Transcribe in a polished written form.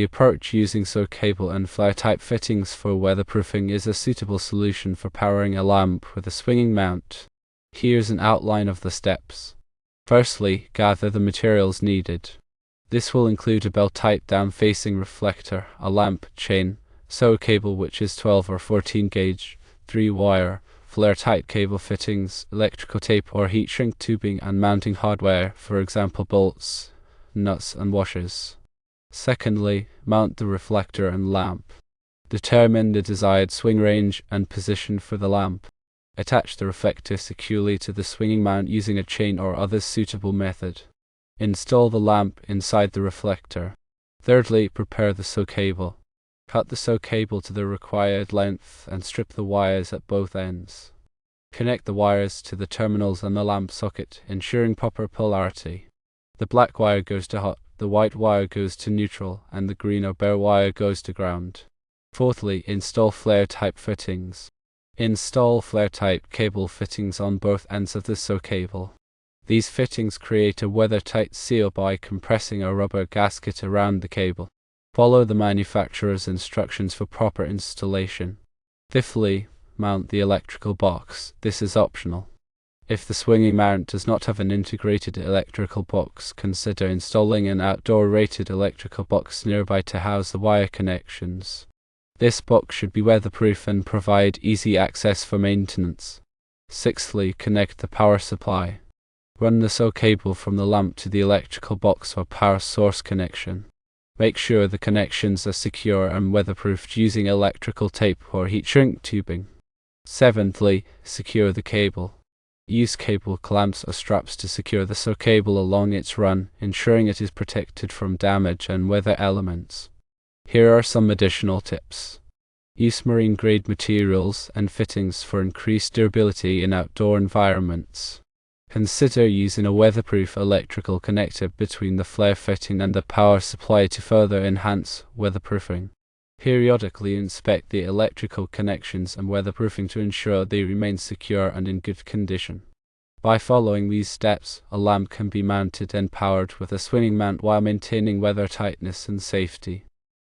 The approach using soak cable and flare type fittings for weatherproofing is a suitable solution for powering a lamp with a swinging mount. Here's an outline of the steps. Firstly, gather the materials needed. This will include a bell-type down-facing reflector, a lamp, chain, soak cable which is 12 or 14 gauge, 3-wire, flare-type cable fittings, electrical tape or heat shrink tubing and mounting hardware, for example bolts, nuts and washers. Secondly, mount the reflector and lamp. Determine the desired swing range and position for the lamp. Attach the reflector securely to the swinging mount using a chain or other suitable method. Install the lamp inside the reflector. Thirdly, prepare the soak cable. Cut the soak cable to the required length and strip the wires at both ends. Connect the wires to the terminals on the lamp socket, ensuring proper polarity. The black wire goes to hot, the white wire goes to neutral, and the green or bare wire goes to ground. Fourthly, install flare-type fittings. Install flare-type cable fittings on both ends of the soak cable. These fittings create a weather-tight seal by compressing a rubber gasket around the cable. Follow the manufacturer's instructions for proper installation. Fifthly, mount the electrical box. This is optional. If the swinging mount does not have an integrated electrical box, consider installing an outdoor rated electrical box nearby to house the wire connections. This box should be weatherproof and provide easy access for maintenance. Sixthly, connect the power supply. Run the soak cable from the lamp to the electrical box or power source connection. Make sure the connections are secure and weatherproofed using electrical tape or heat shrink tubing. Seventhly, secure the cable. Use cable clamps or straps to secure the soak cable along its run, ensuring it is protected from damage and weather elements. Here are some additional tips. Use marine-grade materials and fittings for increased durability in outdoor environments. Consider using a weatherproof electrical connector between the flare fitting and the power supply to further enhance weatherproofing. Periodically inspect the electrical connections and weatherproofing to ensure they remain secure and in good condition. By following these steps, a lamp can be mounted and powered with a swinging mount while maintaining weather tightness and safety.